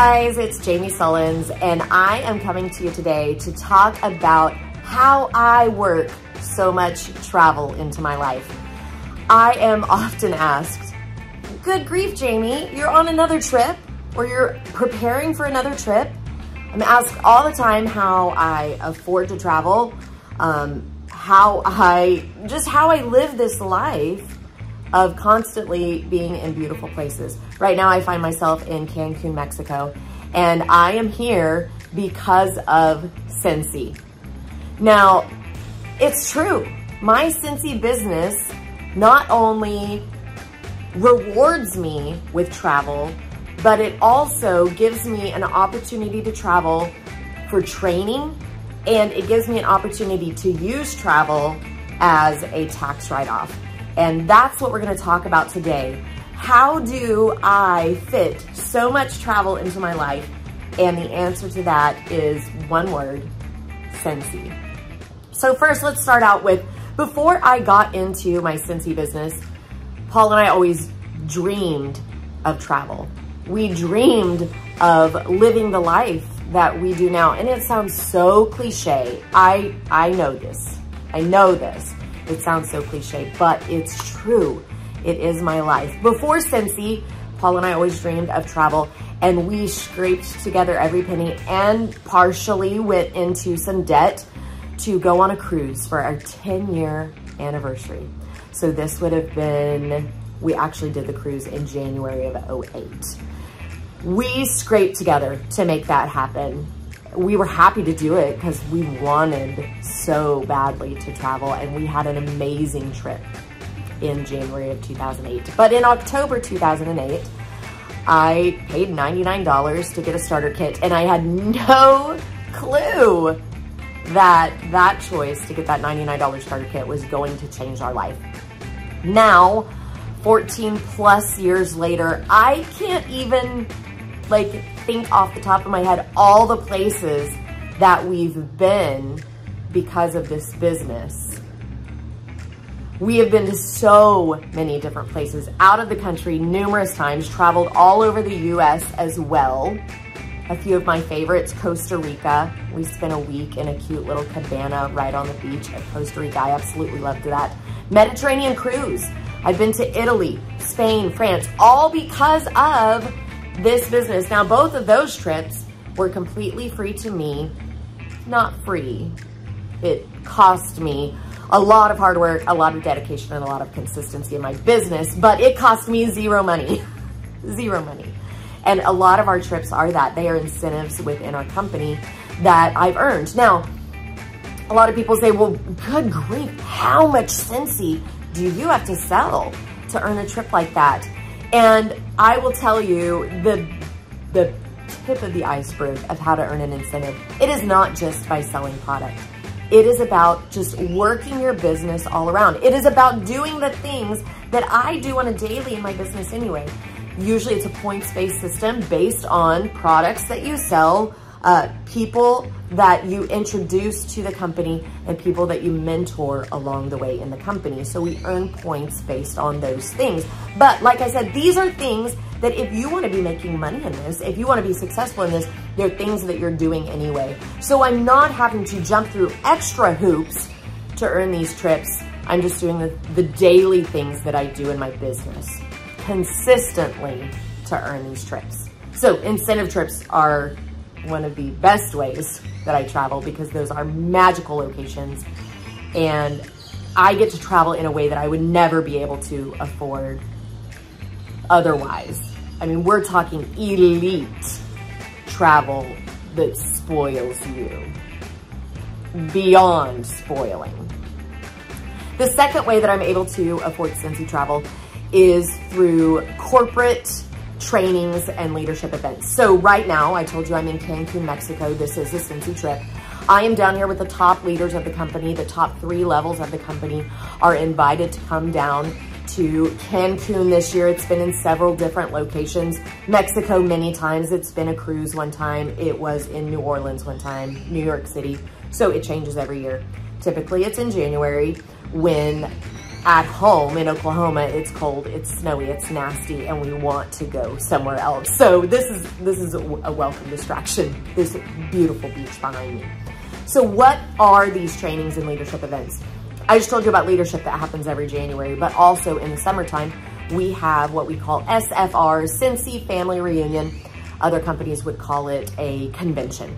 guys, it's Jamie Sullins, and I am coming to you today to talk about how I work so much travel into my life. I am often asked, good grief, Jamie, you're on another trip, or you're preparing for another trip. I'm asked all the time how I afford to travel, how I live this life of constantly being in beautiful places. Right now, I find myself in Cancun, Mexico, and I am here because of Scentsy. Now, it's true. My Scentsy business not only rewards me with travel, but it also gives me an opportunity to travel for training, and it gives me an opportunity to use travel as a tax write-off. And that's what we're gonna talk about today. How do I fit so much travel into my life? And the answer to that is one word: Scentsy. So first, let's start out with, before I got into my Scentsy business, Paul and I always dreamed of travel. We dreamed of living the life that we do now. And it sounds so cliche. I know this. I know this. It sounds so cliche, but it's true. It is my life. Before Scentsy, Paul and I always dreamed of travel, and we scraped together every penny and partially went into some debt to go on a cruise for our 10-year anniversary. So this would have been, we actually did the cruise in January of 2008. We scraped together to make that happen. We were happy to do it because we wanted so badly to travel, and we had an amazing trip in January of 2008. But in October 2008, I paid $99 to get a starter kit, and I had no clue that that choice to get that $99 starter kit was going to change our life. Now, 14 plus years later, I can't even think off the top of my head all the places that we've been because of this business. We have been to so many different places, out of the country numerous times, traveled all over the US as well. A few of my favorites: Costa Rica. We spent a week in a cute little cabana right on the beach at Costa Rica. I absolutely loved that. Mediterranean cruise. I've been to Italy, Spain, France, all because of this business. Now, both of those trips were completely free to me. Not free. It cost me a lot of hard work, a lot of dedication, and a lot of consistency in my business, but it cost me zero money. Zero money. And a lot of our trips are that. They are incentives within our company that I've earned. Now, a lot of people say, well, good grief, how much Scentsy do you have to sell to earn a trip like that? And I will tell you the tip of the iceberg of how to earn an incentive. It is not just by selling product. It is about just working your business all around. It is about doing the things that I do on a daily in my business anyway. Usually it's a points-based system based on products that you sell, people that you introduce to the company, and people that you mentor along the way in the company. So we earn points based on those things. But like I said, these are things that if you want to be making money in this, if you want to be successful in this, they're things that you're doing anyway. So I'm not having to jump through extra hoops to earn these trips. I'm just doing the daily things that I do in my business consistently to earn these trips. So incentive trips are one of the best ways that I travel, because those are magical locations, and I get to travel in a way that I would never be able to afford otherwise. I mean, we're talking elite travel that spoils you beyond spoiling. The second way that I'm able to afford Scentsy travel is through corporate trainings and leadership events. So right now, I told you I'm in Cancun, Mexico. This is a Scentsy trip. I am down here with the top leaders of the company. The top 3 levels of the company are invited to come down to Cancun this year. It's been in several different locations. Mexico many times. It's been a cruise one time. It was in New Orleans one time, New York City. So it changes every year. Typically it's in January when at home in Oklahoma, it's cold, it's snowy, it's nasty, and we want to go somewhere else. So this is a welcome distraction, this beautiful beach behind me. So what are these trainings and leadership events? I just told you about leadership that happens every January, but also in the summertime, we have what we call SFR, Scentsy Family Reunion. Other companies would call it a convention.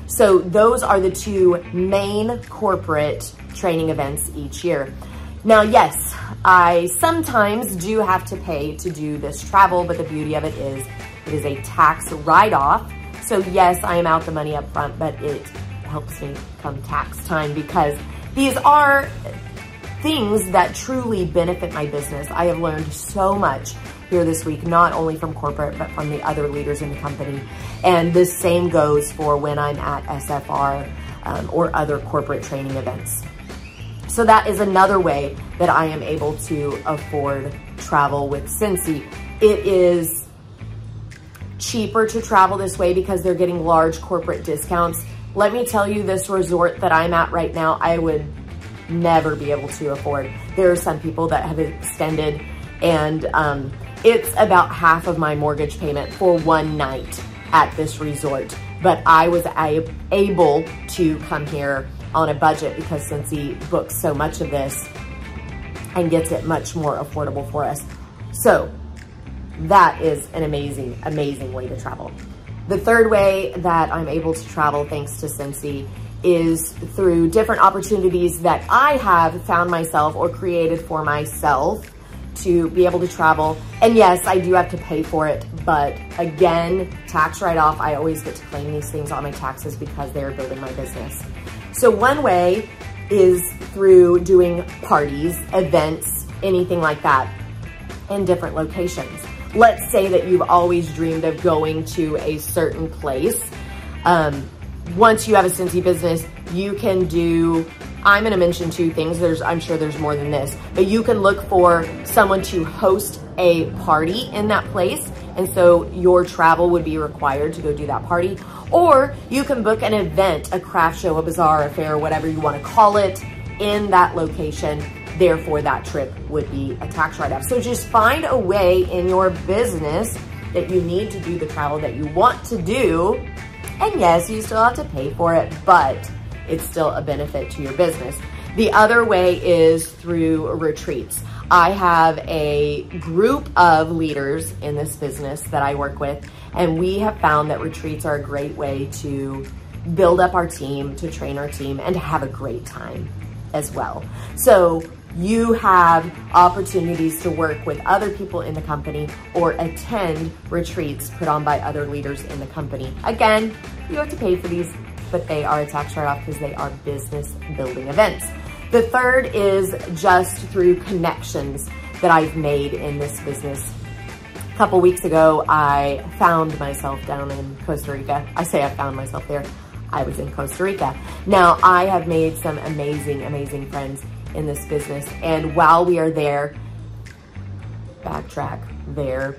So those are the two main corporate training events each year. Now, yes, I sometimes do have to pay to do this travel, but the beauty of it is a tax write-off. So yes, I am out the money up front, but it helps me come tax time because these are things that truly benefit my business. I have learned so much here this week, not only from corporate, but from the other leaders in the company. And the same goes for when I'm at SFR or other corporate training events. So that is another way that I am able to afford travel with Scentsy. It is cheaper to travel this way because they're getting large corporate discounts. Let me tell you, this resort that I'm at right now, I would never be able to afford. There are some people that have extended, and it's about half of my mortgage payment for one night at this resort. But I was able to come here on a budget because Scentsy books so much of this and gets it much more affordable for us. So that is an amazing, amazing way to travel. The third way that I'm able to travel thanks to Scentsy is through different opportunities that I have found myself or created for myself to be able to travel. And yes, I do have to pay for it, but again, tax write-off, I always get to claim these things on my taxes because they're building my business. So one way is through doing parties, events, anything like that in different locations. Let's say that you've always dreamed of going to a certain place. Once you have a Scentsy business, you can do, I'm gonna mention two things. I'm sure there's more than this, but you can look for someone to host a party in that place. And so your travel would be required to go do that party. Or you can book an event, a craft show, a bazaar, a fair, whatever you wanna call it, in that location. Therefore, that trip would be a tax write-off. So just find a way in your business that you need to do the travel that you want to do. And yes, you still have to pay for it, but it's still a benefit to your business. The other way is through retreats. I have a group of leaders in this business that I work with, and we have found that retreats are a great way to build up our team, to train our team, and to have a great time as well. So you have opportunities to work with other people in the company or attend retreats put on by other leaders in the company. Again, you have to pay for these, but they are a tax write-off because they are business building events. The third is just through connections that I've made in this business. A couple weeks ago, I found myself down in Costa Rica. I say I found myself there. I was in Costa Rica. Now, I have made some amazing, amazing friends in this business. And while we are there,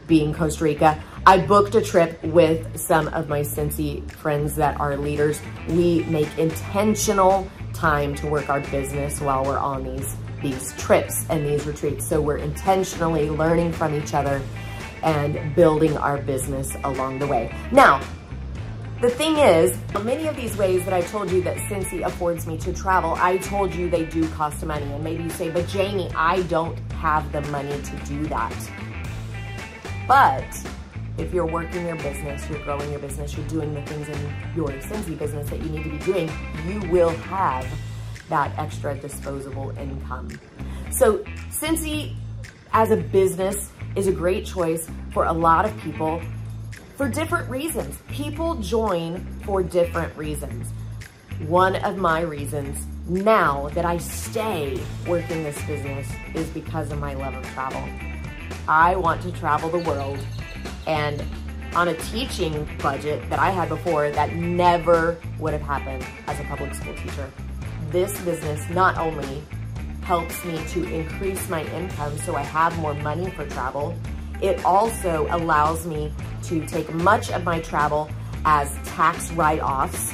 being Costa Rica, I booked a trip with some of my Scentsy friends that are leaders. We make intentional time to work our business while we're on these trips and these retreats. So we're intentionally learning from each other and building our business along the way. Now, the thing is, many of these ways that I told you that Scentsy affords me to travel, I told you they do cost money. And maybe you say, but Jamie, I don't have the money to do that. But if you're working your business, you're growing your business, you're doing the things in your Scentsy business that you need to be doing, you will have that extra disposable income. So Scentsy as a business is a great choice for a lot of people for different reasons. People join for different reasons. One of my reasons now that I stay working this business is because of my love of travel. I want to travel the world, and on a teaching budget that I had before, that never would have happened as a public school teacher. This business not only helps me to increase my income so I have more money for travel, it also allows me to take much of my travel as tax write-offs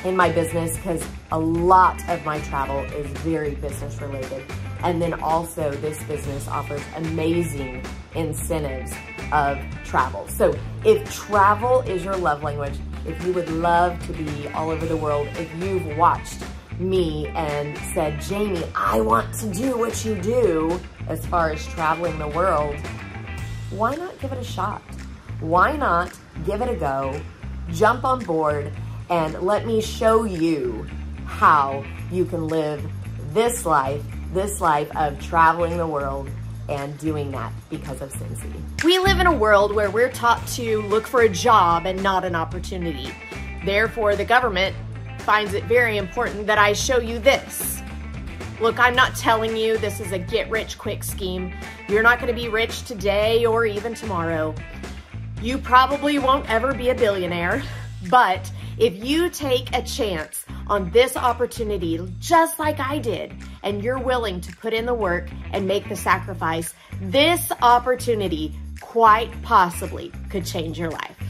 in my business because a lot of my travel is very business related. And then also this business offers amazing incentives of travel. So if travel is your love language, if you would love to be all over the world, if you've watched me and said, Jamie, I want to do what you do as far as traveling the world, why not give it a shot? Why not give it a go, jump on board, and let me show you how you can live this life of traveling the world and doing that because of Scentsy. We live in a world where we're taught to look for a job and not an opportunity. Therefore, the government finds it very important that I show you this. Look, I'm not telling you this is a get-rich-quick scheme. You're not going to be rich today or even tomorrow. You probably won't ever be a billionaire, but if you take a chance on this opportunity, just like I did, and you're willing to put in the work and make the sacrifice, this opportunity quite possibly could change your life.